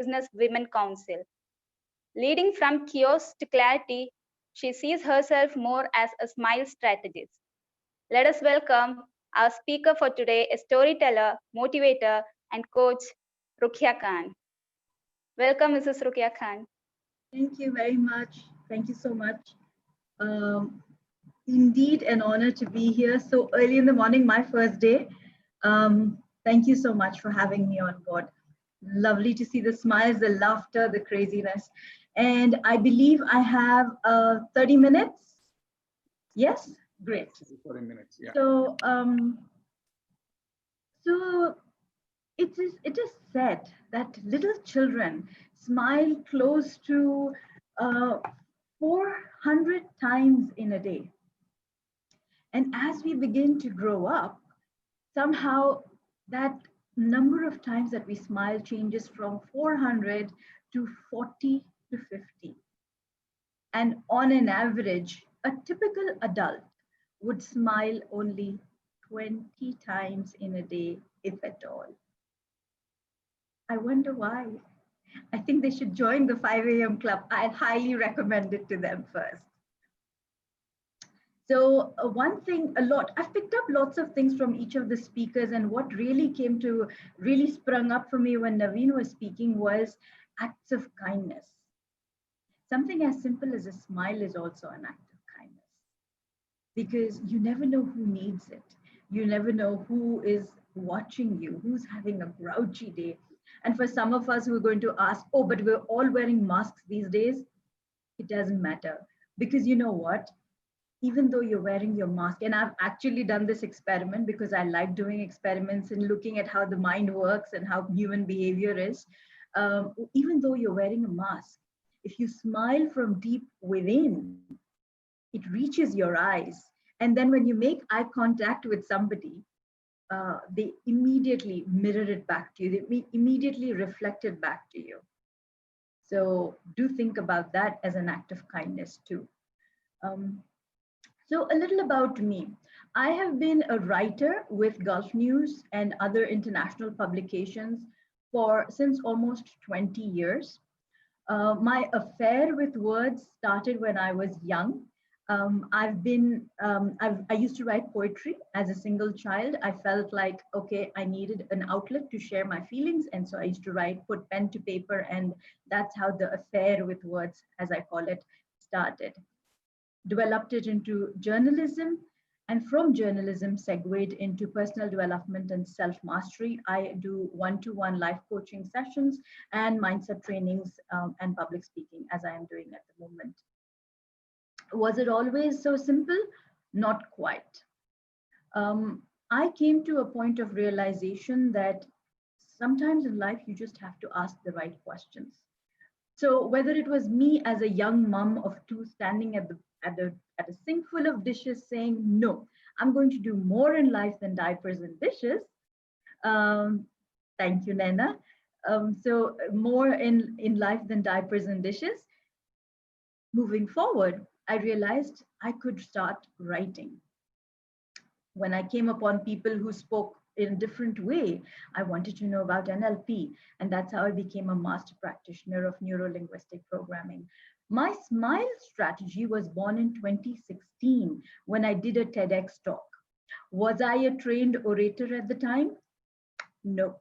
Business Women Council. Leading from chaos to clarity, she sees herself more as a smile strategist. Let us welcome our speaker for today, a storyteller, motivator, and coach, Rukia Khan. Welcome, Mrs. Rukia Khan. Thank you very much. Thank you so much. Indeed, an honor to be here so early in the morning, my first day. Thank you so much for having me on board. Lovely to see the smiles, the laughter, the craziness. And I believe I have 30 minutes. Yes? Great. 40 minutes, yeah. So, it is said that little children smile close to 400 times in a day. And as we begin to grow up, somehow that number of times that we smile changes from 400 to 40 to 50. And on an average, a typical adult would smile only 20 times in a day, if at all. I wonder why. I think they should join the 5 a.m. club. I'd highly recommend it to them first. So one thing, I've picked up lots of things from each of the speakers, and what really sprung up for me when Naveen was speaking was acts of kindness. Something as simple as a smile is also an act of kindness, because you never know who needs it. You never know who is watching you, who's having a grouchy day. And for some of us who are going to ask, oh, but we're all wearing masks these days, it doesn't matter. Because you know what? Even though you're wearing your mask, and I've actually done this experiment because I like doing experiments and looking at how the mind works and how human behavior is. Even though you're wearing a mask, if you smile from deep within, it reaches your eyes. And then when you make eye contact with somebody, they immediately mirror it back to you. They immediately reflect it back to you. So do think about that as an act of kindness too. So a little about me. I have been a writer with Gulf News and other international publications since almost 20 years. My affair with words started when I was young. I used to write poetry as a single child. I felt like, okay, I needed an outlet to share my feelings. And so I used to put pen to paper, and that's how the affair with words, as I call it, started. Developed it into journalism, and from journalism segued into personal development and self-mastery. I do one-to-one life coaching sessions and mindset trainings and public speaking, as I am doing at the moment. Was it always so simple? Not quite. I came to a point of realization that sometimes in life you just have to ask the right questions. So whether it was me as a young mom of two standing at a sink full of dishes saying, no, I'm going to do more in life than diapers and dishes. Thank you, Nena. So more in life than diapers and dishes. Moving forward, I realized I could start writing. When I came upon people who spoke in a different way, I wanted to know about NLP. And that's how I became a master practitioner of neuro-linguistic programming. My smile strategy was born in 2016 when I did a TEDx talk. Was I a trained orator at the time? No,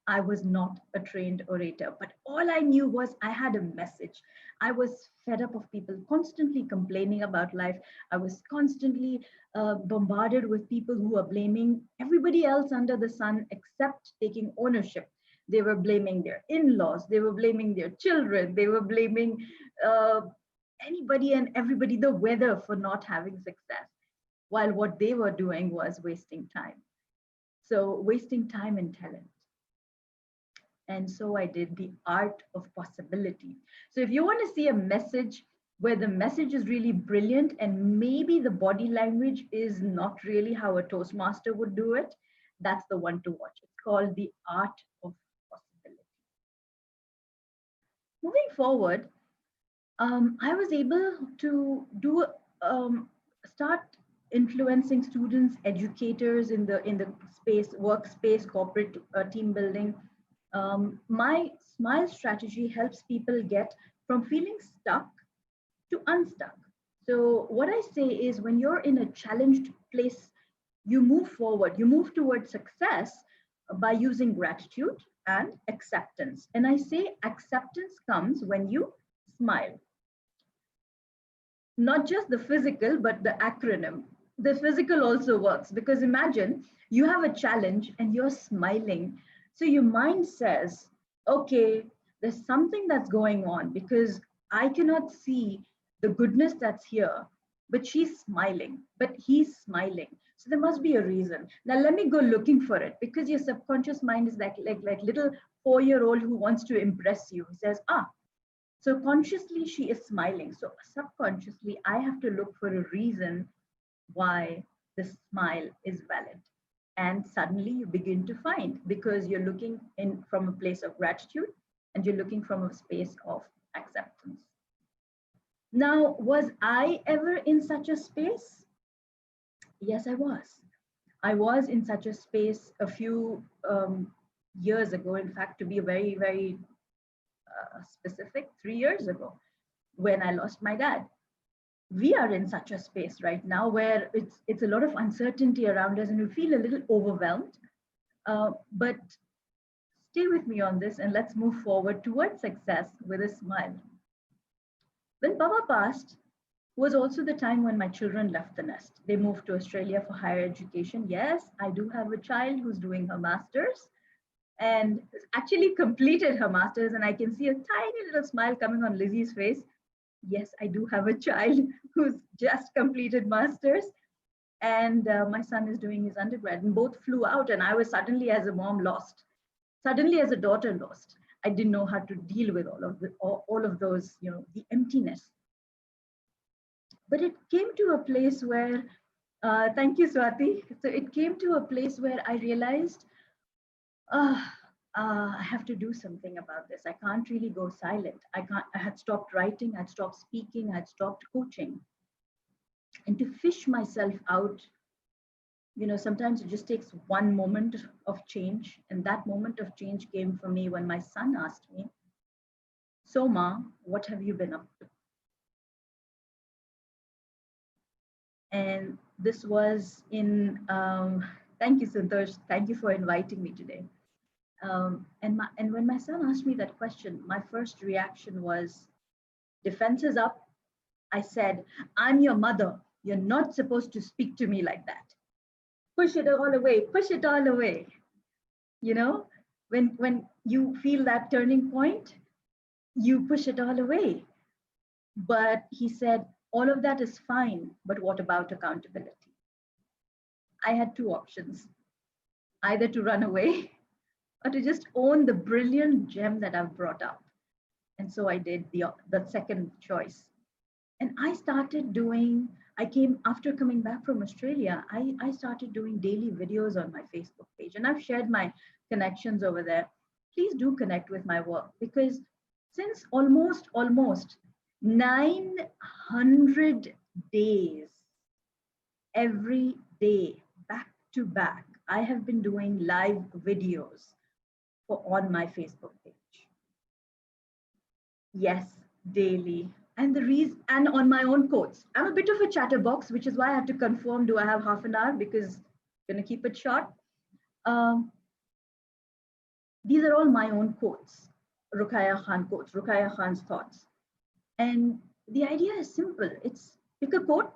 I was not a trained orator, but all I knew was I had a message. I was fed up of people constantly complaining about life. I was constantly bombarded with people who were blaming everybody else under the sun except taking ownership. They were blaming their in-laws, they were blaming their children, they were blaming anybody and everybody, the weather, for not having success, while what they were doing was wasting time. So wasting time and talent. And so I did the art of possibility. So if you want to see a message where the message is really brilliant and maybe the body language is not really how a Toastmaster would do it, that's the one to watch. It's called the art of possibility. Moving forward, I was able to start influencing students, educators in the space, workspace, corporate team building. My smile strategy helps people get from feeling stuck to unstuck. So, what I say is when you're in a challenged place, you move forward, you move towards success by using gratitude and acceptance. And I say acceptance comes when you smile, not just the physical, but the acronym. The physical also works because imagine you have a challenge and you're smiling. So your mind says, okay, there's something that's going on because I cannot see the goodness that's here, but she's smiling, but he's smiling. So there must be a reason. Now let me go looking for it because your subconscious mind is like little 4-year-old who wants to impress you. He says, so consciously, she is smiling. So subconsciously, I have to look for a reason why the smile is valid. And suddenly you begin to find because you're looking in from a place of gratitude and you're looking from a space of acceptance. Now, was I ever in such a space? Yes, I was. I was in such a space a few years ago. In fact, to be very, very specific, 3 years ago when I lost my dad. We are in such a space right now where it's a lot of uncertainty around us and we feel a little overwhelmed. But stay with me on this and let's move forward towards success with a smile. When Baba passed was also the time when my children left the nest. They moved to Australia for higher education. Yes, I do have a child who's doing her master's and actually completed her master's, and I can see a tiny little smile coming on Lizzie's face. Yes, I do have a child who's just completed master's, and my son is doing his undergrad, and both flew out, and I was suddenly, as a mom, lost. Suddenly, as a daughter, lost. I didn't know how to deal with all of those, the emptiness. But it came to a place where, thank you, Swati. So it came to a place where I realized, uh, I have to do something about this. I can't really go silent. I had stopped writing, I'd stopped speaking, I'd stopped coaching. And to fish myself out, sometimes it just takes one moment of change. And that moment of change came for me when my son asked me, so Ma, what have you been up to? And this was in, thank you, Santosh. Thank you for inviting me today. And when my son asked me that question, my first reaction was defenses up. I said, I'm your mother. You're not supposed to speak to me like that. Push it all away, push it all away. When you feel that turning point, you push it all away. But he said, all of that is fine, but what about accountability? I had two options, either to run away or to just own the brilliant gem that I've brought up. And so I did the second choice. And after coming back from Australia, I started doing daily videos on my Facebook page. And I've shared my connections over there. Please do connect with my work because since almost 900 days, every day, back to back, I have been doing live videos on my Facebook page. Yes, daily. And and on my own quotes. I'm a bit of a chatterbox, which is why I have to confirm, do I have half an hour? Because I'm going to keep it short. These are all my own quotes, Ruqaiya Khan quotes, Ruqaiya Khan's thoughts. And the idea is simple. It's pick a quote,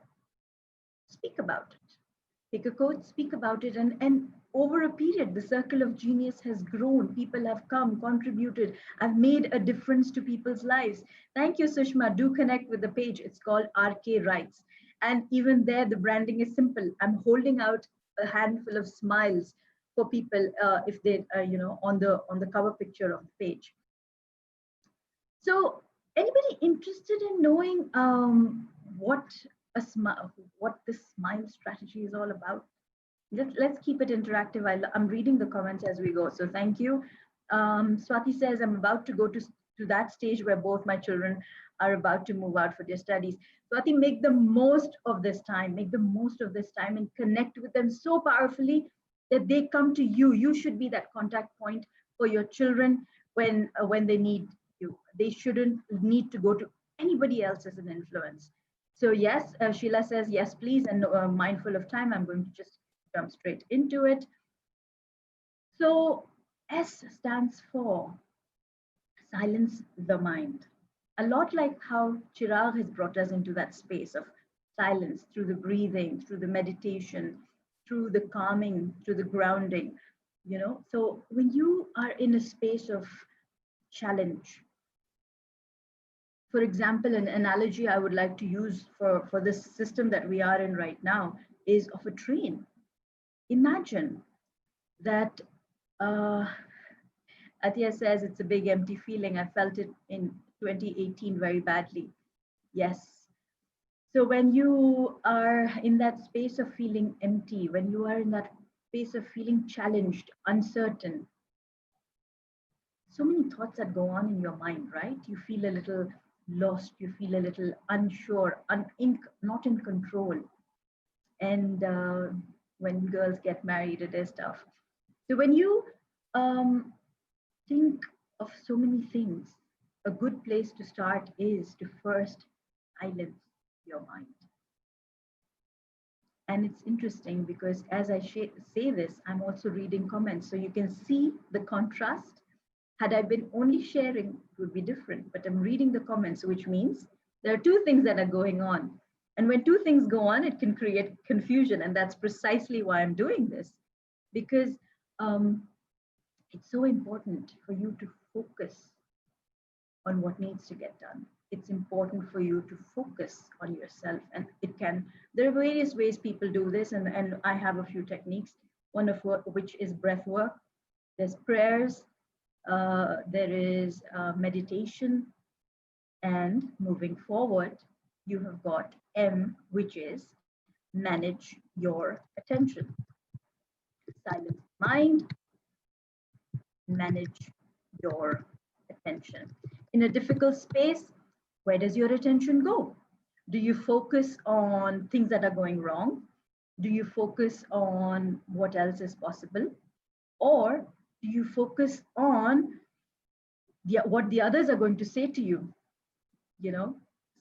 speak about it. Pick a quote, speak about it. And over a period, the circle of genius has grown. People have come, contributed. I've made a difference to people's lives. Thank you, Sushma. Do connect with the page. It's called RK Writes. And even there, the branding is simple. I'm holding out a handful of smiles for people if they, on the cover picture of the page. So anybody interested in knowing what this smile strategy is all about? Let's keep it interactive. I'm reading the comments as we go. So thank you. Swati says, I'm about to go to that stage where both my children are about to move out for their studies. Swati, make the most of this time. Make the most of this time and connect with them so powerfully that they come to you. You should be that contact point for your children, when they need you. They shouldn't need to go to anybody else as an influence. So yes, Sheila says yes, please, and mindful of time, I'm going to just jump straight into it. So S stands for silence the mind. A lot like how Chirag has brought us into that space of silence through the breathing, through the meditation, through the calming, through the grounding. So when you are in a space of challenge, for example, an analogy I would like to use for this system that we are in right now is of a train. Imagine that Athiya says it's a big empty feeling. I felt it in 2018 very badly. Yes. So when you are in that space of feeling empty, when you are in that space of feeling challenged, uncertain, so many thoughts that go on in your mind, right? You feel a little lost, you feel a little unsure, not in control. And when girls get married, it is tough. So when you um, think of so many things, a good place to start is to first silence your mind. And it's interesting because as I say this, I'm also reading comments. So you can see the contrast. Had I been only sharing, it would be different. But I'm reading the comments, which means there are two things that are going on. And when two things go on, it can create confusion. And that's precisely why I'm doing this. Because it's so important for you to focus on what needs to get done. It's important for you to focus on yourself. And there are various ways people do this. And I have a few techniques, one of which is breath work. There's prayers, there is meditation, and moving forward, you have got M, which is manage your attention. Silence mind, manage your attention. In a difficult space, where does your attention go? Do you focus on things that are going wrong? Do you focus on what else is possible? Or do you focus on what the others are going to say to you?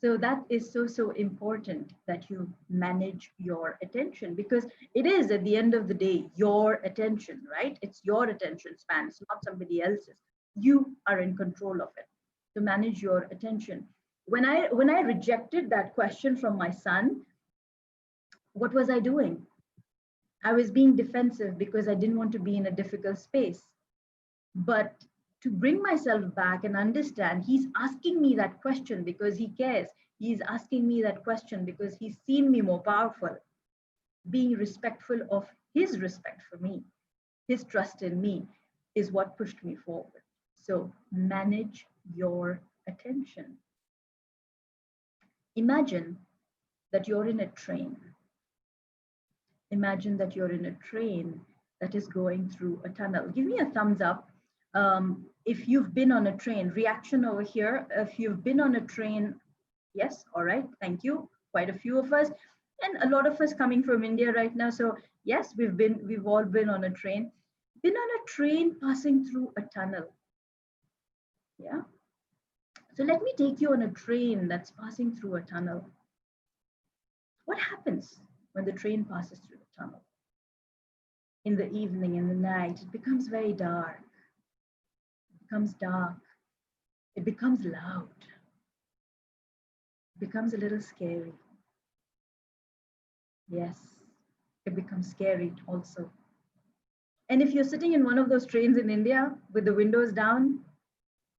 So that is so important that you manage your attention, because it is at the end of the day your attention, right? It's your attention span, it's not somebody else's. You are in control of it. To manage your attention. When I rejected that question from my son, what was I doing? I was being defensive because I didn't want to be in a difficult space. But to bring myself back and understand, he's asking me that question because he cares. He's asking me that question because he's seen me more powerful. Being respectful of his respect for me, his trust in me is what pushed me forward. So manage your attention. Imagine that you're in a train. Imagine that you're in a train that is going through a tunnel. Give me a thumbs up if you've been on a train. Reaction over here. If you've been on a train, yes, all right, thank you. Quite a few of us, and a lot of us coming from India right now. So yes, we've all been on a train. Been on a train passing through a tunnel. Yeah. So let me take you on a train that's passing through a tunnel. What happens when the train passes through the tunnel? In the evening, in the night, it becomes very dark. It becomes dark. It becomes loud. It becomes a little scary. Yes, it becomes scary also. And if you're sitting in one of those trains in India with the windows down,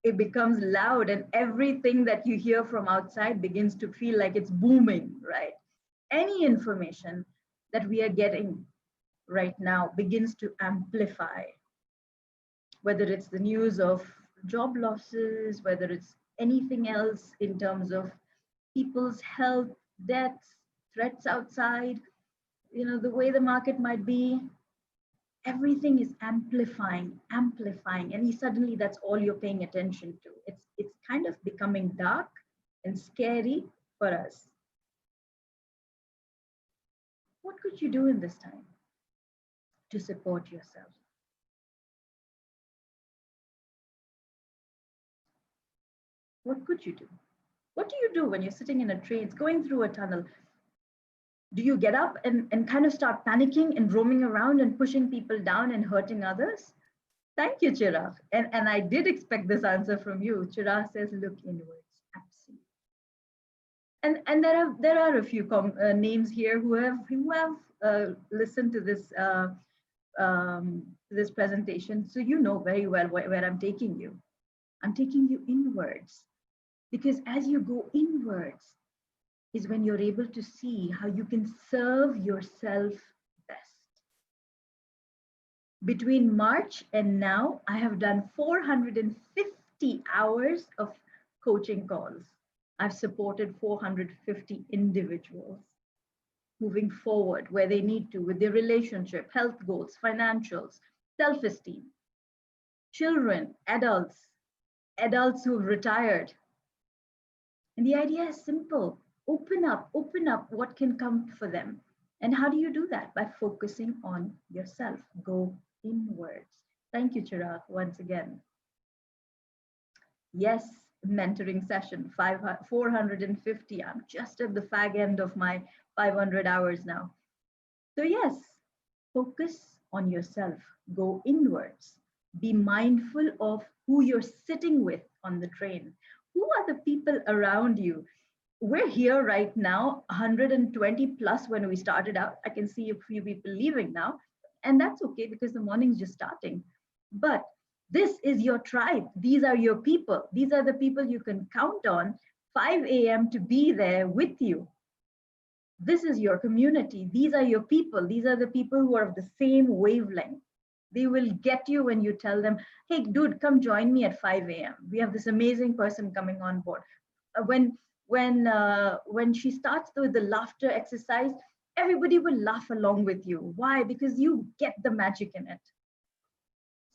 it becomes loud, and everything that you hear from outside begins to feel like it's booming, right? Any information that we are getting right now begins to amplify, whether it's the news of job losses, whether it's anything else in terms of people's health, deaths, threats outside, the way the market might be, everything is amplifying, and suddenly that's all you're paying attention to. It's kind of becoming dark and scary for us. What could you do in this time to support yourself? What could you do? What do you do when you're sitting in a train, it's going through a tunnel? Do you get up and kind of start panicking and roaming around and pushing people down and hurting others? Thank you, Chirag. And I did expect this answer from you. Chirag says, look inwards. Absolutely. And there are a few names here who have listened to this presentation. So you know very well where I'm taking you. I'm taking you inwards, because as you go inwards is when you're able to see how you can serve yourself best. Between March and now, I have done 450 hours of coaching calls. I've supported 450 individuals moving forward where they need to with their relationship, health goals, financials, self-esteem, children, adults who've retired. And the idea is simple. Open up what can come for them. And how do you do that? By focusing on yourself. Go inwards. Thank you, Chirag, once again. Yes, mentoring session, 450. I'm just at the fag end of my 500 hours now. So yes, focus on yourself. Go inwards. Be mindful of who you're sitting with on the train. Who are the people around you? We're here right now, 120 plus when we started out. I can see a few people leaving now, and that's okay because the morning's just starting. But this is your tribe. These are your people. These are the people you can count on 5 a.m. to be there with you. This is your community. These are your people. These are the people who are of the same wavelength. They will get you when you tell them, hey, dude, come join me at 5 a.m. We have this amazing person coming on board. When she starts with the laughter exercise, everybody will laugh along with you. Why? Because you get the magic in it.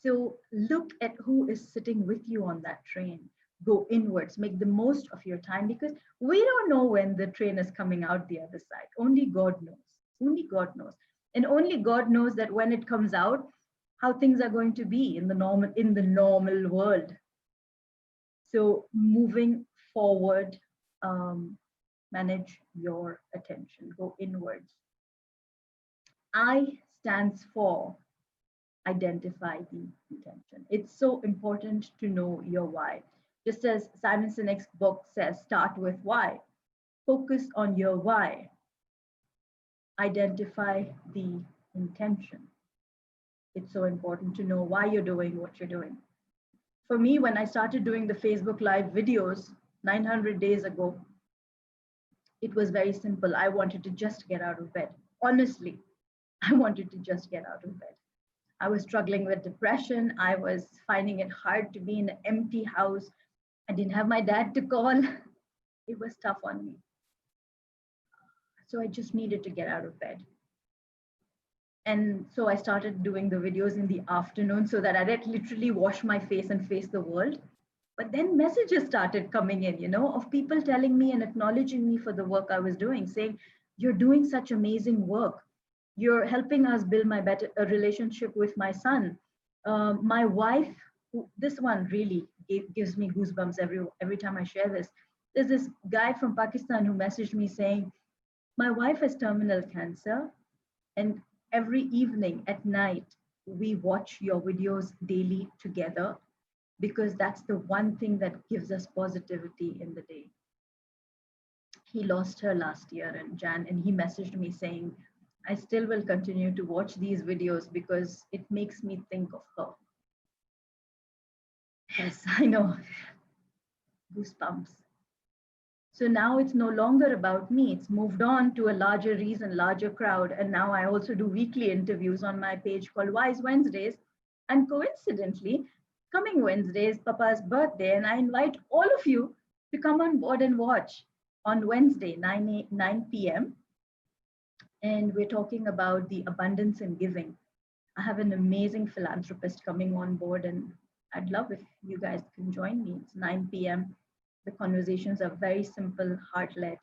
So look at who is sitting with you on that train. Go inwards, make the most of your time, because we don't know when the train is coming out the other side. Only God knows. Only God knows. And only God knows that when it comes out, how things are going to be in the normal world. So moving forward, manage your attention, go inwards. I stands for identify the intention. It's so important to know your why. Just as Simon Sinek's book says, start with why. Focus on your why. Identify the intention. It's so important to know why you're doing what you're doing. For me, when I started doing the Facebook Live videos 900 days ago, it was very simple. I wanted to just get out of bed. Honestly, I wanted to just get out of bed. I was struggling with depression. I was finding it hard to be in an empty house. I didn't have my dad to call. It was tough on me. So I just needed to get out of bed. And so I started doing the videos in the afternoon so that I'd literally wash my face and face the world. But then messages started coming in, of people telling me and acknowledging me for the work I was doing, saying, you're doing such amazing work. You're helping us build a relationship with my son. My wife, this one really gives me goosebumps every time I share this. There's this guy from Pakistan who messaged me saying, my wife has terminal cancer, and every evening at night, we watch your videos daily together because that's the one thing that gives us positivity in the day. He lost her last year in Jan, and he messaged me saying, I still will continue to watch these videos because it makes me think of her. Yes, I know. Goosebumps. So now it's no longer about me. It's moved on to a larger reason, larger crowd. And now I also do weekly interviews on my page called Wise Wednesdays. And coincidentally, coming Wednesday is Papa's birthday. And I invite all of you to come on board and watch on Wednesday, 9 p.m. And we're talking about the abundance in giving. I have an amazing philanthropist coming on board, and I'd love if you guys can join me. It's 9 p.m. The conversations are very simple, heart-led.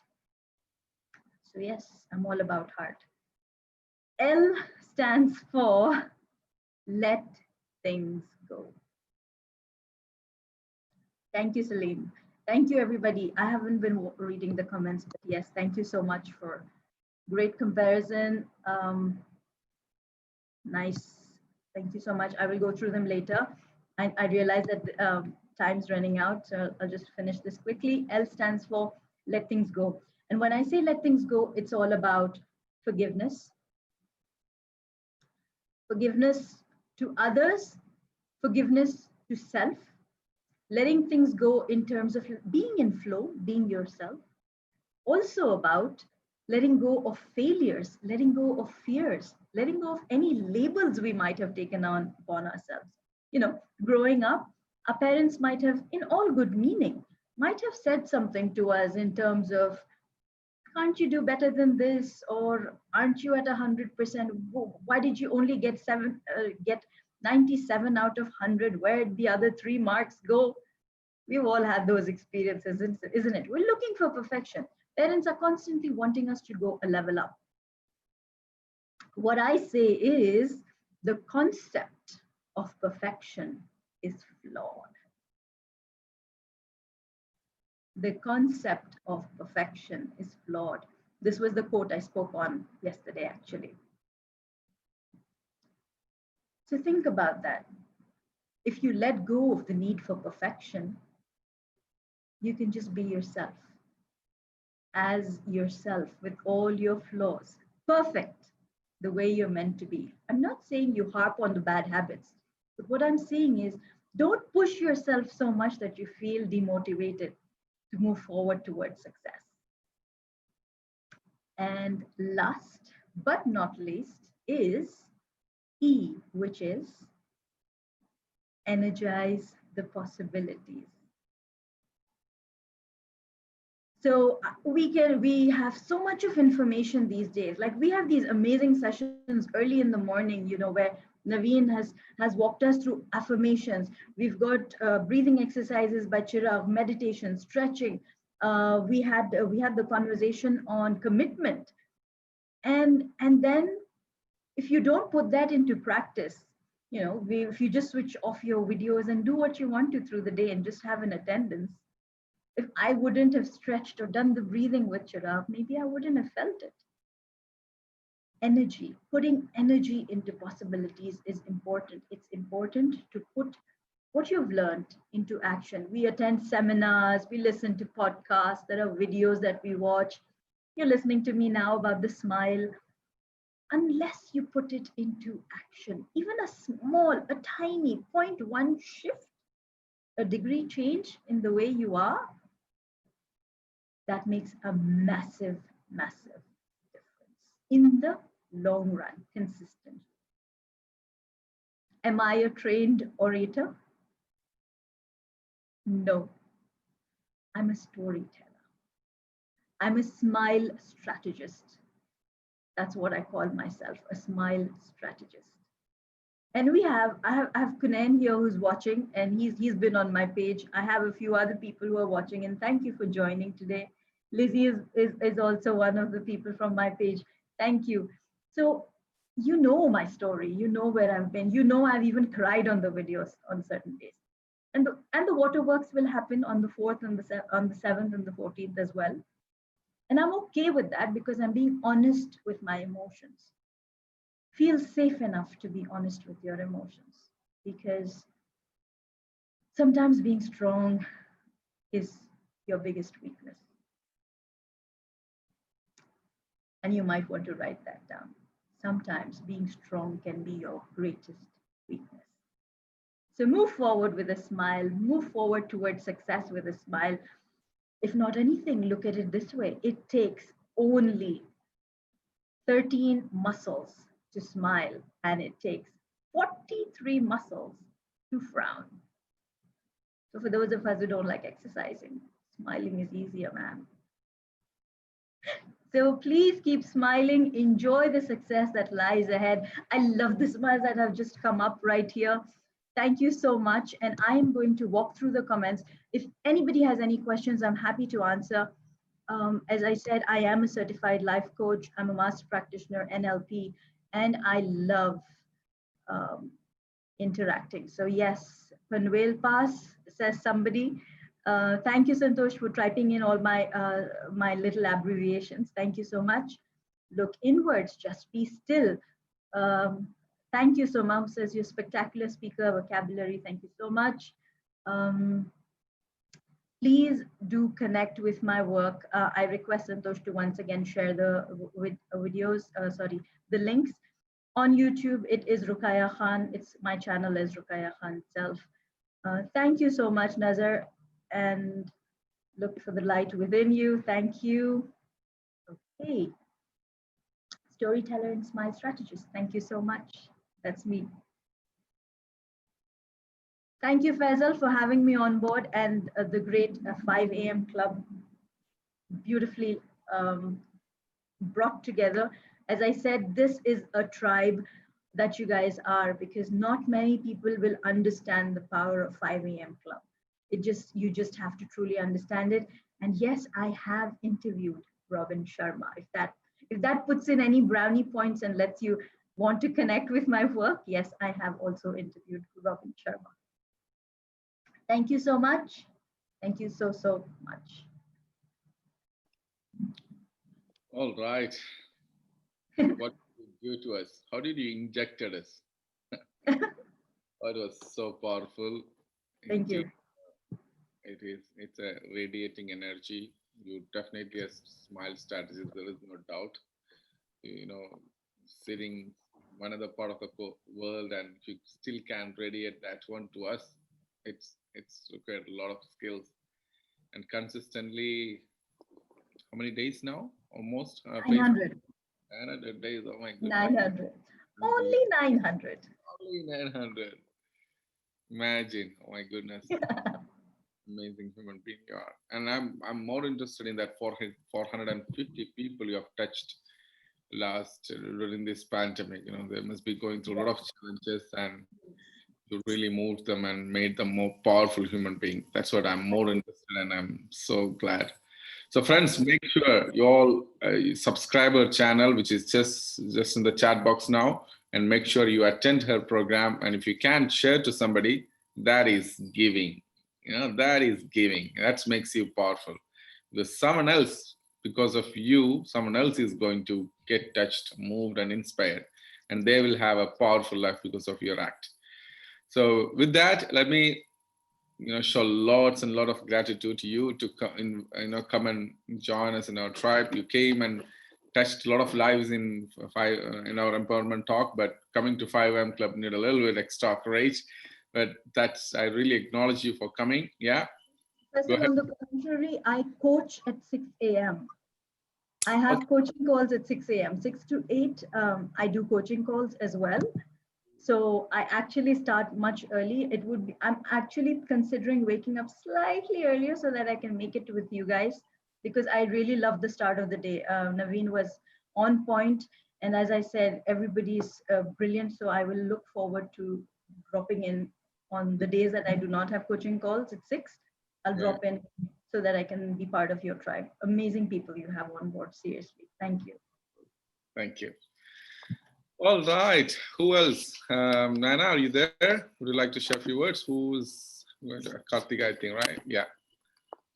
So yes, I'm all about heart. L stands for let things go. Thank you, Celine. Thank you, everybody. I haven't been reading the comments, but yes, thank you so much for great comparison. Nice. Thank you so much. I will go through them later. I realize that time's running out, so I'll just finish this quickly. L stands for let things go. And when I say let things go, it's all about forgiveness, forgiveness to others, forgiveness to self, letting things go in terms of being in flow, being yourself. Also about letting go of failures, letting go of fears, letting go of any labels we might have taken on upon ourselves. Growing up, our parents might have, in all good meaning, might have said something to us in terms of, can't you do better than this? Or aren't you at 100%? Why did you only get 97 out of 100? Where did the other 3 marks go? We've all had those experiences, isn't it? We're looking for perfection. Parents are constantly wanting us to go a level up. What I say is the concept of perfection is flawed. The concept of perfection is flawed. This was the quote I spoke on yesterday, actually. So think about that. If you let go of the need for perfection, you can just be yourself, as yourself with all your flaws, perfect the way you're meant to be. I'm not saying you harp on the bad habits, but what I'm saying is don't push yourself so much that you feel demotivated to move forward towards success. And last but not least is E, which is energize the possibilities. So we have so much of information these days. Like we have these amazing sessions early in the morning, where Naveen has walked us through affirmations. We've got breathing exercises by Chirag, meditation, stretching. We had the conversation on commitment, and then if you don't put that into practice, if you just switch off your videos and do what you want to through the day and just have an attendance, if I wouldn't have stretched or done the breathing with Chirag, maybe I wouldn't have felt it. Energy, putting energy into possibilities is important. It's important to put what you've learned into action. We attend seminars, we listen to podcasts, there are videos that we watch. You're listening to me now about the smile. Unless you put it into action, even a small, a tiny 0.1 shift, a degree change in the way you are, that makes a massive, massive difference in the long run, consistently. Am I a trained orator? No. I'm a storyteller. I'm a smile strategist. That's what I call myself, a smile strategist. And I have Kunain here who's watching, and he's been on my page. I have a few other people who are watching, and thank you for joining today. Lizzie is also one of the people from my page. Thank you. So you know my story, you know where I've been, I've even cried on the videos on certain days. And the waterworks will happen on the 4th and on the 7th and the 14th as well. And I'm okay with that because I'm being honest with my emotions. Feel safe enough to be honest with your emotions, because sometimes being strong is your biggest weakness. And you might want to write that down. Sometimes being strong can be your greatest weakness. So move forward with a smile, move forward towards success with a smile. If not anything, look at it this way. It takes only 13 muscles to smile, and it takes 43 muscles to frown. So for those of us who don't like exercising, smiling is easier, man. So please keep smiling, enjoy the success that lies ahead. I love the smiles that have just come up right here. Thank you so much. And I'm going to walk through the comments. If anybody has any questions, I'm happy to answer. As I said, I am a certified life coach. I'm a master practitioner, NLP, and I love interacting. So yes, Panvel Pass, says somebody. Thank you, Santosh, for typing in all my little abbreviations. Thank you so much. Look inwards, just be still. Um, Thank you so much, says your spectacular speaker vocabulary. Thank you so much. Um, Please do connect with my work. I request Santosh to once again share the videos, the links. On YouTube, it is Ruqayya Khan. It's my channel is Ruqayya Khan itself. Thank you so much, Nazar, and look for the light within you. Thank you. Okay, storyteller and smile strategist. Thank you so much. That's me. Thank you, Faisal, for having me on board and the great 5 a.m. club, beautifully brought together. As I said, this is a tribe that you guys are, because not many people will understand the power of 5 a.m. club. You just have to truly understand it. And yes, I have interviewed Robin Sharma. If that puts in any brownie points and lets you want to connect with my work, yes, I have also interviewed Robin Sharma. Thank you so much. Thank you so much. All right. What did you do to us? How did you injected us? That was so powerful. Thank you. It's a radiating energy. You definitely a smile strategist, there is no doubt. You know, sitting one other part of the world, and you still can radiate that one to us. It's required a lot of skills and consistently. How many days now? Almost 900. 900 days. Oh my goodness. 900. Only 900. Only 900. Imagine. Oh my goodness. Amazing human being you are. And I'm more interested in that 450 people you have touched last during this pandemic. You know, they must be going through a lot of challenges, and you really moved them and made them more powerful human being. That's what I'm more interested in. I'm so glad. So friends, make sure you all subscribe our channel, which is just in the chat box now, and make sure you attend her program. And if you can share to somebody, that is giving. You know, that is giving. That makes you powerful. Because someone else, because of you, someone else is going to get touched, moved, and inspired, and they will have a powerful life because of your act. So with that, let me show lots and lot of gratitude to you to come and join us in our tribe. You came and touched a lot of lives in our empowerment talk, but coming to 5am club need a little bit extra courage. But I really acknowledge you for coming. Yeah. On the contrary, I coach at 6 a.m. I have coaching calls at 6 a.m. 6 to 8. I do coaching calls as well. So I actually start much early. I'm actually considering waking up slightly earlier so that I can make it with you guys, because I really love the start of the day. Naveen was on point, and as I said, everybody's brilliant. So I will look forward to dropping in on the days that I do not have coaching calls at 6. I'll drop in so that I can be part of your tribe. Amazing people you have on board. Seriously. Thank you. Thank you. All right. Who else? Nana, are you there? Would you like to share a few words? Who's Kartika, I think, right? Yeah.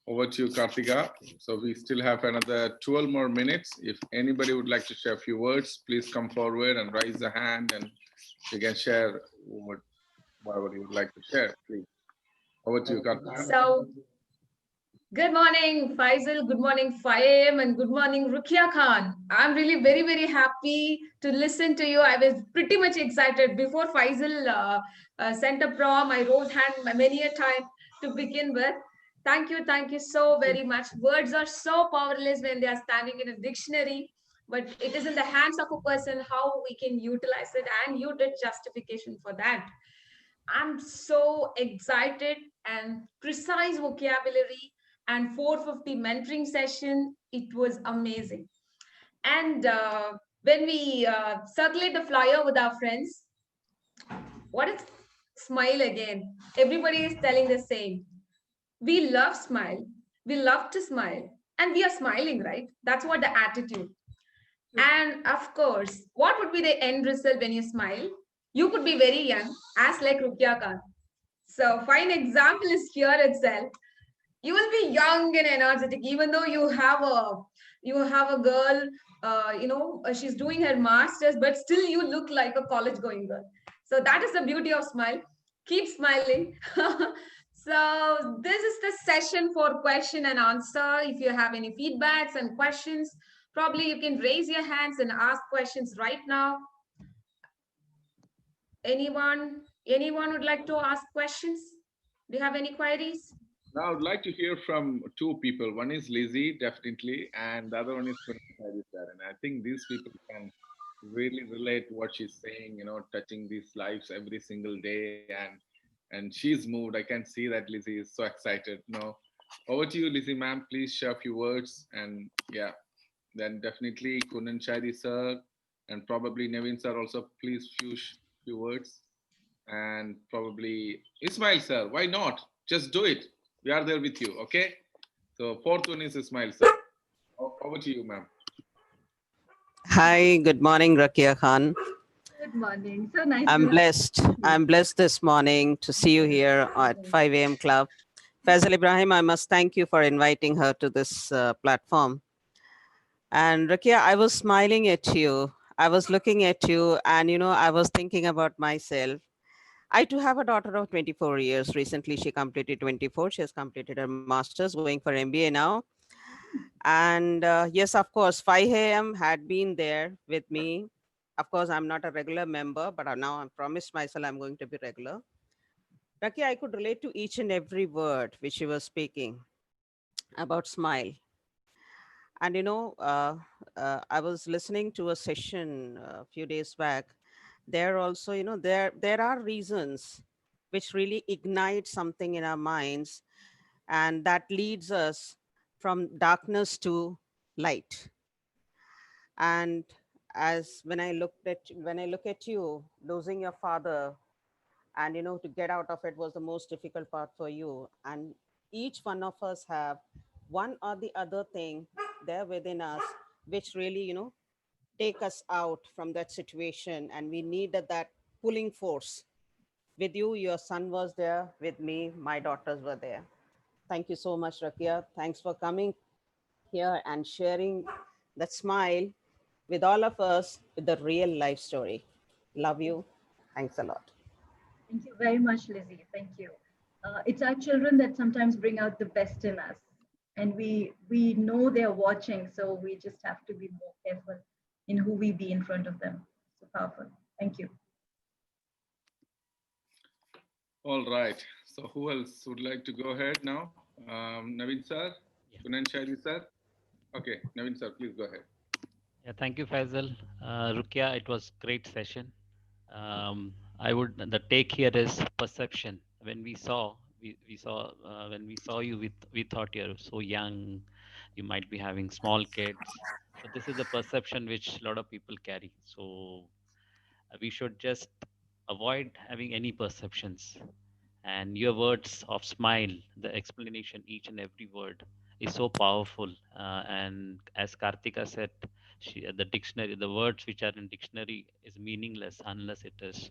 Over to you, Kartika. So we still have another 12 more minutes. If anybody would like to share a few words, please come forward and raise a hand, and you can share whatever you would like to share, please. Over to you, Kartika. So, good morning, Faisal. Good morning, 5 a.m. and good morning, Ruqayya Khan. I'm really very, very happy to listen to you. I was pretty much excited before Faisal sent a prom. I rose hand many a time to begin with. Thank you so very much. Words are so powerless when they are standing in a dictionary, but it is in the hands of a person how we can utilize it, and you did justification for that. I'm so excited, and precise vocabulary and 450 mentoring session. It was amazing. And when we circulate the flyer with our friends, what is smile again? Everybody is telling the same. We love smile. We love to smile. And we are smiling, right? That's what the attitude. And of course, what would be the end result when you smile? You could be very young, as like Ruqayya Khan. So fine example is here itself. You will be young and energetic, even though you have a girl, she's doing her masters, but still you look like a college going girl. So that is the beauty of smile. Keep smiling. So this is the session for question and answer. If you have any feedbacks and questions, probably you can raise your hands and ask questions right now. Anyone would like to ask questions? Do you have any queries? Now, I would like to hear from two people. One is Lizzie, definitely, and the other one is Kunal. And I think these people can really relate what she's saying, touching these lives every single day. And she's moved. I can see that Lizzie is so excited. No, over to you, Lizzie, ma'am. Please share a few words. And yeah, then definitely Kunan Shadi sir, and probably Naveen sir also, please few words. And probably Ismail sir, why not? Just do it. We are there with you, okay? So fourth one is Ismail sir. Over to you, ma'am. Hi, good morning, Rakia Khan. Good morning. So nice. I'm blessed. I'm blessed this morning to see you here at 5 a.m. Club. Faisal Ibrahim, I must thank you for inviting her to this platform. And Rakia, I was smiling at you. I was looking at you and, I was thinking about myself. I too have a daughter of 24 years. Recently, she completed 24. She has completed her master's, going for MBA now. And yes, of course, 5 a.m. had been there with me. Of course, I'm not a regular member, but now I promised myself I'm going to be regular. Raki, I could relate to each and every word which you were speaking about smile. And I was listening to a session a few days back. There also, there are reasons which really ignite something in our minds, and that leads us from darkness to light. And as when I look at you losing your father, and to get out of it was the most difficult part for you, and each one of us have one or the other thing there within us which really take us out from that situation, and we needed that pulling force. With you, your son was there. With me, my daughters were there. Thank you so much, Rakia. Thanks for coming here and sharing that smile with all of us with the real life story. Love you. Thanks a lot. Thank you very much, Lizzie. Thank you. It's our children that sometimes bring out the best in us, and we know they're watching, so we just have to be more careful in who we be in front of them. So powerful. Thank you. All right. So who else would like to go ahead now? Naveen sir, Kunan Shadi sir. Okay, Naveen sir, please go ahead. Yeah, thank you, Faisal. Rukia, it was great session. The take here is perception. When we saw you, we thought you're so young, you might be having small kids. So this is the perception which a lot of people carry. So we should just avoid having any perceptions. And your words of smile, the explanation, each and every word is so powerful. And as Kartika said, the dictionary, the words which are in dictionary is meaningless unless it is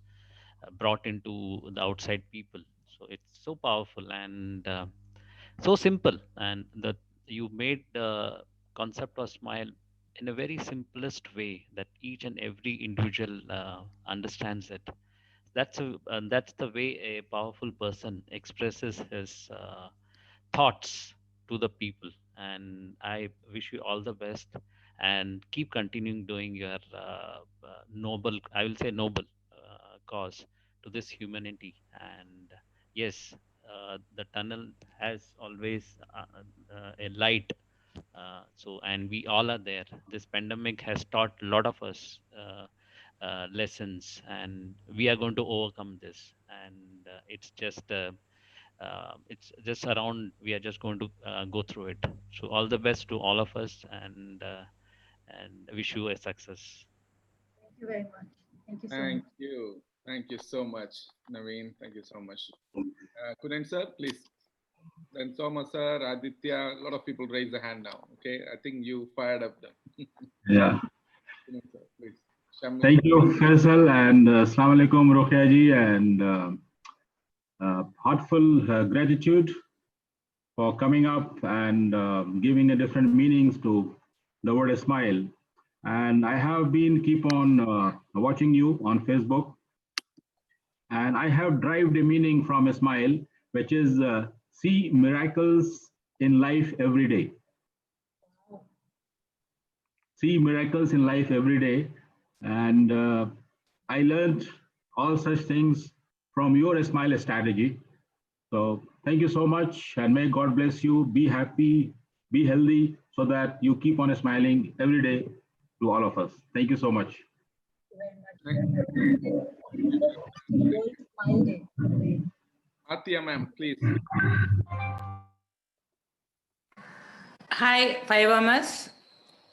brought into the outside people. So it's so powerful and so simple. And that you made the concept of smile in a very simplest way that each and every individual understands it. That's the way a powerful person expresses his thoughts to the people. And I wish you all the best and keep continuing doing your noble, I will say noble cause to this humanity. And yes, the tunnel has always a light. So, and we all are there. This pandemic has taught a lot of us lessons, and we are going to overcome this. And it's just around. We are just going to go through it. So, all the best to all of us, and wish you a success. Thank you very much. Thank you so much. Thank you. Thank you so much, Naveen. Thank you so much. Kunan sir, please. Then Soma sir, Aditya, a lot of people raise their hand now. Okay, I think you fired up them. Yeah. Kunan sir, please. Shamil. Thank you, Faisal, and Assalamu alaikum, Rokia ji, and heartful gratitude for coming up and giving a different meanings to the word smile. And I have been keep on watching you on Facebook, and I have derived a meaning from a smile, which is see miracles in life every day. See miracles in life every day. And I learned all such things from your smile strategy. So thank you so much, and may God bless you. Be happy, be healthy, so that you keep on smiling every day to all of us. Thank you so much. Very much. World Smile Day today. Athiya ma'am, please. Hi, 5MS.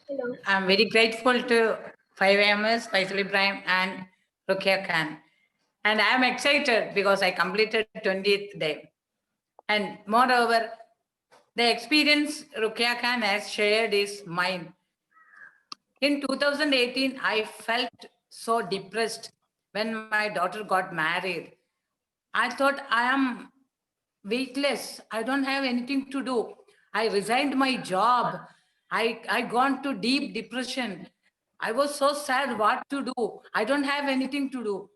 Hello. I'm very grateful to 5MS, Faisal Ibrahim, and Rukia Khan. And I'm excited because I completed 20th day. And moreover, the experience Rukia Khan has shared is mine. In 2018, I felt so depressed when my daughter got married. I thought I am weightless. I don't have anything to do. I resigned my job. I gone to deep depression. I was so sad what to do. I don't have anything to do.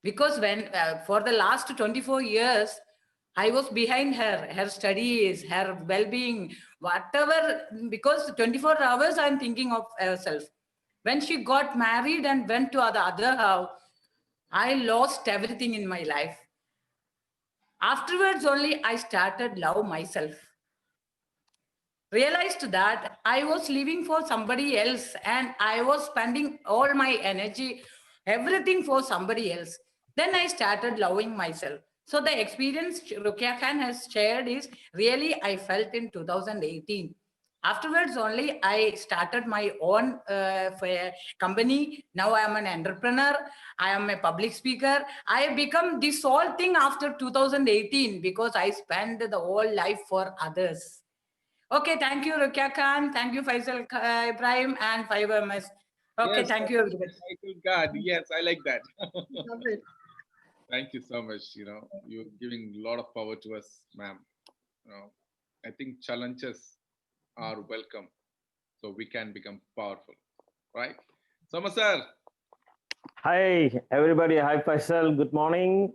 Because when for the last 24 years, I was behind her studies, her well-being, whatever, because 24 hours I'm thinking of herself. When she got married and went to the other house, I lost everything in my life. Afterwards only I started love myself. Realized that I was living for somebody else and I was spending all my energy, everything for somebody else. Then I started loving myself. So the experience Rukia Khan has shared is really I felt in 2018. Afterwards only I started my own company. Now I am an entrepreneur. I am a public speaker. I have become this whole thing after 2018 because I spent the whole life for others. Okay, thank you, Rukia Khan. Thank you, Faisal Ibrahim and 5MS. Okay, Yes, thank you, everybody. Michael God. Yes, I like that. Love it. Thank you so much. You know, you're giving a lot of power to us, ma'am. You know, I think challenges are welcome, so we can become powerful, right? Soma sir, Hi, everybody. Hi, Faisal. Good morning.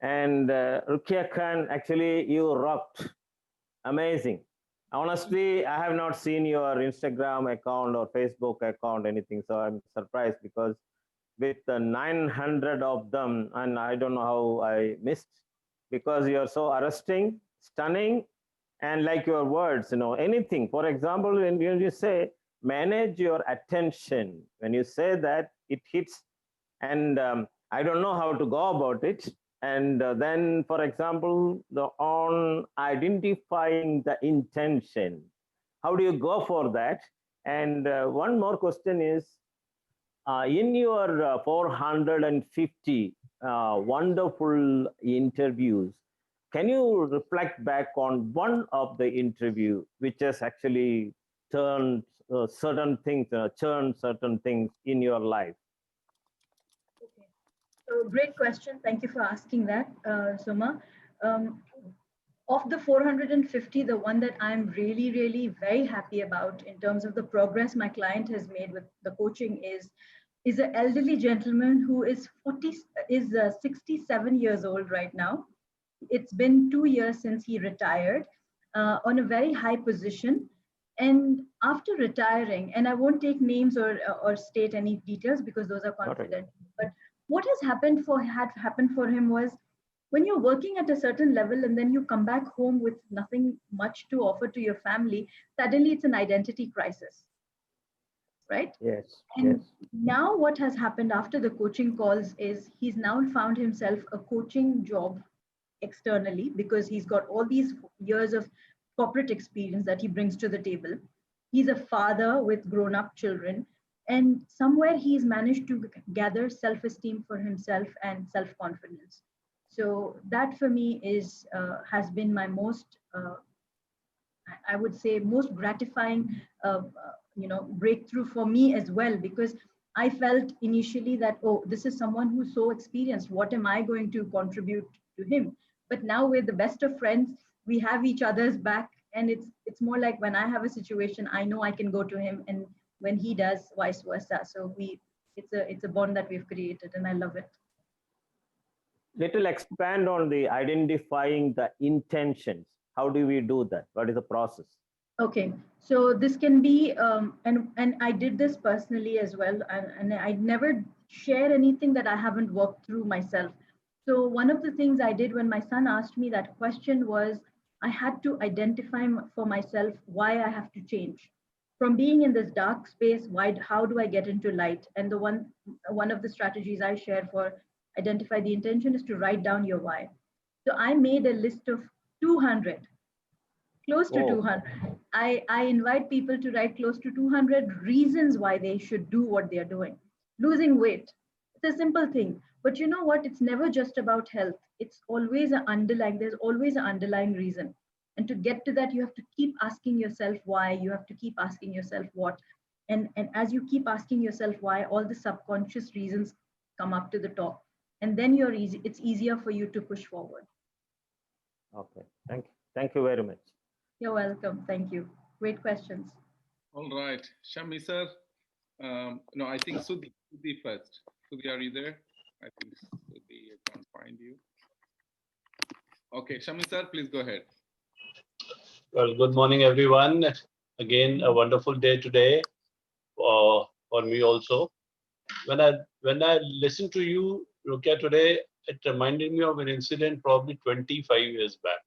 And Rukia Khan, actually, you rocked. Amazing. Honestly, I have not seen your Instagram account or Facebook account, anything. So I'm surprised because with the 900 of them, and I don't know how I missed, because you're so arresting, stunning, and like your words, anything. For example, when you say manage your attention, when you say that, it hits, and I don't know how to go about it. And then, for example, the on identifying the intention, how do you go for that? And one more question is, in your 450 wonderful interviews, can you reflect back on one of the interview which has actually turned certain things, churned certain things in your life? Okay. So great question. Thank you for asking that, Soma. Um, of the 450, the one that I'm really, really very happy about in terms of the progress my client has made with the coaching is an elderly gentleman who is 67 years old right now. It's been 2 years since he retired on a very high position. And after retiring, and I won't take names or state any details because those are confidential. But what has happened had happened for him was when you're working at a certain level and then you come back home with nothing much to offer to your family, suddenly it's an identity crisis, right? Yes, And yes. now what has happened after the coaching calls is he's now found himself a coaching job externally because he's got all these years of corporate experience that he brings to the table. He's a father with grown up children, and somewhere he's managed to gather self esteem for himself and self confidence. So that for me is has been my most I would say most gratifying, breakthrough for me as well, because I felt initially that, oh, this is someone who's so experienced. What am I going to contribute to him? But now we're the best of friends. we have each other's back, and it's more like when I have a situation, I know I can go to him, and when he does, vice versa. So it's a bond that we've created, and I love it. Little expand on the identifying the intentions. How do we do that? What is the process? Okay, so this can be, and I did this personally as well, and I'd never share anything that I haven't worked through myself. So one of the things I did when my son asked me that question was I had to identify for myself why I have to change from being in this dark space. Why? How do I get into light? And the one of the strategies I share for identify the intention is to write down your why. So I made a list of 200, close to Oh, 200. I invite people to write close to 200 reasons why they should do what they are doing. Losing weight, it's a simple thing. But you know what? It's never just about health. It's always there's always an underlying reason. And to get to that, you have to keep asking yourself why. You have to keep asking yourself what. And as you keep asking yourself why, all the subconscious reasons come up to the top. And then it's easier for you to push forward. okay. Thank you very much. You're welcome. Thank you. Great questions. All right. Shami sir. No, I think Sudhi first. Sudhi, are you there? I think Sudhi, I can't find you. Okay, Shami sir, please go ahead. Well, good morning, everyone. Again, a wonderful day today for me also. When I listened to you, Rukia, today, it reminded me of an incident probably 25 years back.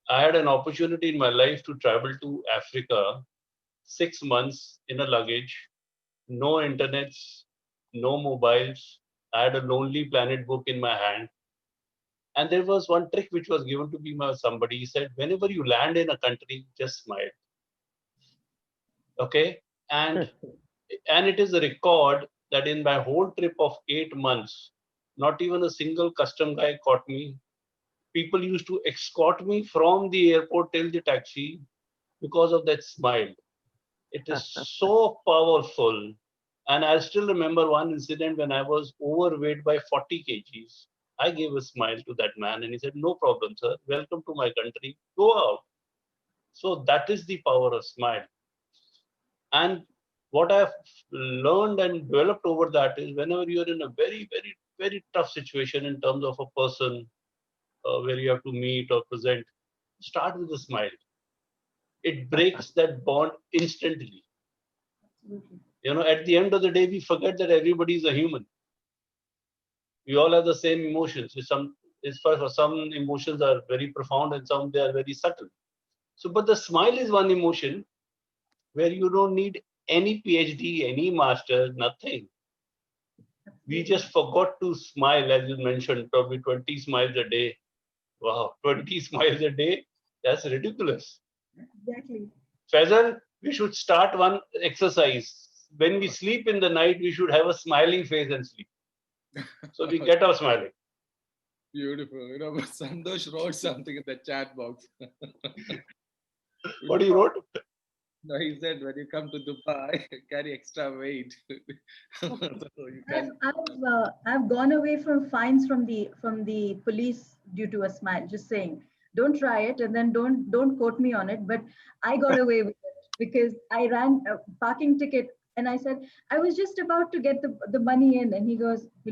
I had an opportunity in my life to travel to Africa 6 months in a luggage, no internets, no mobiles. I had a Lonely Planet book in my hand. And there was one trick which was given to me by somebody. He said, whenever you land in a country, just smile. Okay? And it is a record that in my whole trip of 8 months, not even a single custom guy caught me. People used to escort me from the airport till the taxi because of that smile. It is so powerful. And I still remember one incident when I was overweight by 40 kgs. I gave a smile to that man and he said, no problem, sir. Welcome to my country. Go out. So that is the power of smile. And what I've learned and developed over that is whenever you're in a very, very, very tough situation in terms of a person where you have to meet or present, start with a smile. It breaks that bond instantly. Absolutely. You know, at the end of the day, we forget that everybody is a human. We all have the same emotions. For some emotions are very profound and some they are very subtle. So, but the smile is one emotion where you don't need any PhD, any master, nothing. We just forgot to smile, as you mentioned, probably 20 smiles a day. Wow, 20 smiles a day? That's ridiculous. Exactly. Faisal, we should start one exercise. When we sleep in the night, we should have a smiling face and sleep. So we get our smiling. Beautiful. You know, Sandosh wrote something in the chat box. What do you wrote? No, he said when you come to Dubai, carry extra weight. So you can. I've gone away from fines from the police due to a smile. Just saying, don't try it, and then don't quote me on it. But I got away with it because I ran a parking ticket, and I said I was just about to get the money in, and he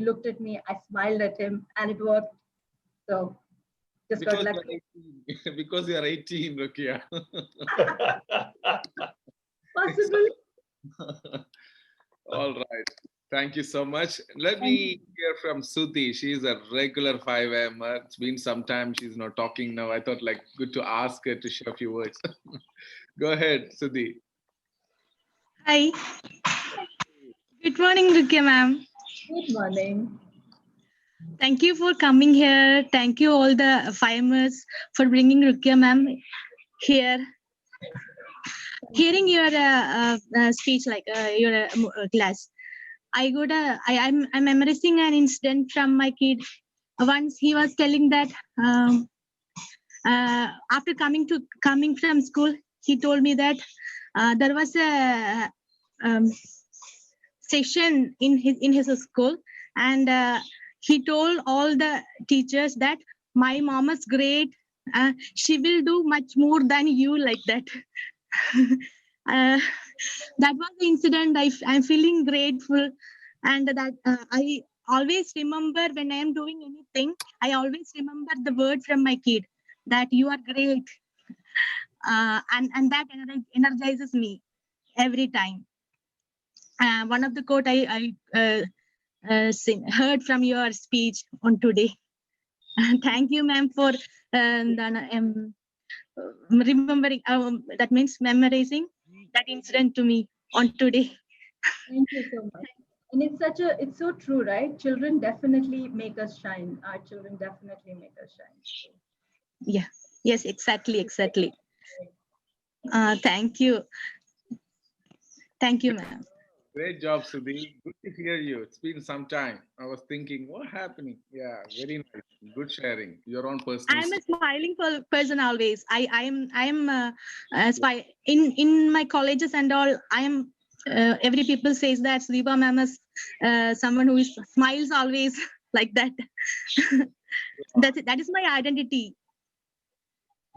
looked at me. I smiled at him, and it worked. So just got lucky. Because you are 18, Rukia. Possibly. All right. Thank you so much. Let me hear from Sudhi. She's a regular 5 a.m. It's been some time. She's not talking now. I thought like good to ask her to share a few words. Go ahead, Sudhi. Hi. Good morning, Rukia ma'am. Good morning. Thank you for coming here. Thank you all the farmers for bringing Rukia ma'am here. Hearing your speech, like your class, I'm memorizing an incident from my kid. Once he was telling that after coming from school, he told me that there was a session in his school, and he told all the teachers that my mom is great, She will do much more than you, like that. uh, that was the incident. I'm feeling grateful, and that I always remember when I am doing anything. I always remember the word from my kid that you are great, and that energizes me every time. One of the quote heard from your speech on today. Thank you, ma'am, for remembering. That means memorizing that incident to me on today. Thank you so much. And it's so true, right? Children definitely make us shine. Our children definitely make us shine. So, Yeah. Yes. Exactly. Thank you. Thank you, ma'am. Great job, Sudhi. Good to hear you. It's been some time. I was thinking, what happening? Yeah, very nice. Good sharing. Your own personal I'm a story. smiling person always. I'm in my colleges and all. I am. Every people says that Sudeepa ma'am is someone who is smiles always like that. That is my identity.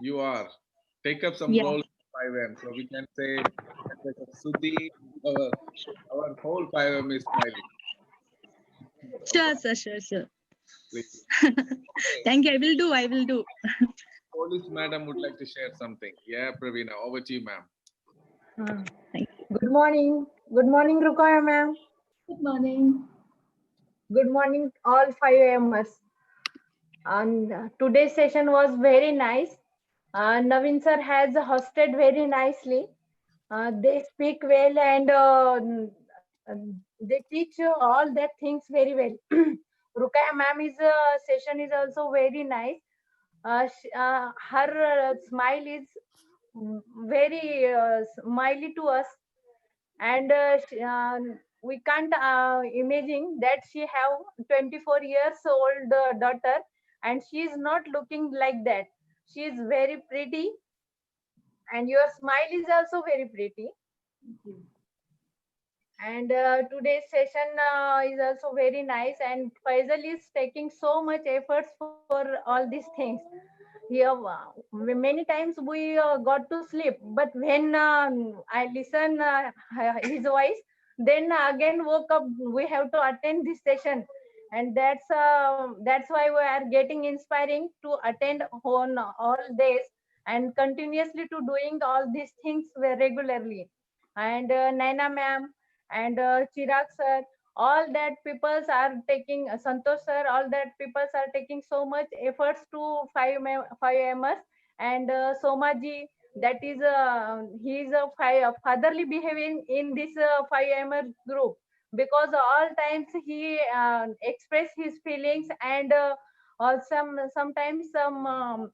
You are. Take up some Yeah. role in 5M. So we can say, Sudhi, our whole 5M is smiling. Sure, sir. Please. Thank you. I will do. Police madam would like to share something. Yeah, Pravina, over to you, ma'am. Thank you. Good morning. Good morning, Rukaya ma'am. good morning. Good morning, all 5Mers. And today's session was very nice. Naveen sir has hosted very nicely. They speak well and they teach all that things very well. Rukaya ma'am's session is also very nice. Her smile is very smiley to us, and we can't imagine that she have 24 years old daughter, and she is not looking like that. She is very pretty, and your smile is also very pretty. And today's session is also very nice, and Faisal is taking so much efforts for all these things. Yeah, many times we got to sleep, but when I listen his voice, then again woke up. We have to attend this session, and that's why we are getting inspiring to attend on all days and continuously to doing all these things regularly. And Naina ma'am and Chirag sir, all that peoples are taking, Santosh sir, all that peoples are taking so much efforts to 5Mers, and Somaji, that is he is a fatherly behaving in this 5Mers group, because all times he express his feelings, and sometimes some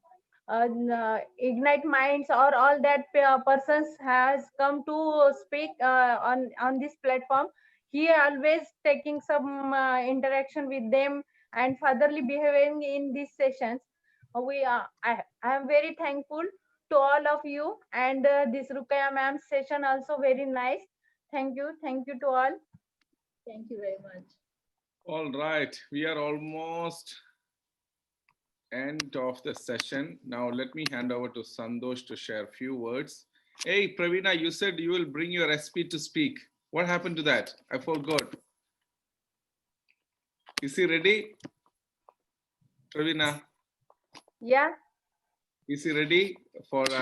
ignite minds or all that persons has come to speak on this platform. He always taking some interaction with them and fatherly behaving in these sessions. I am very thankful to all of you, and this Rukaya ma'am session also very nice. Thank you to all. Thank you very much. All right. We are almost end of the session. Now let me hand over to Sandosh to share a few words. Hey, Pravina, you said you will bring your SP to speak. What happened to that? I forgot. Is he ready? Pravina, Yeah. is he ready for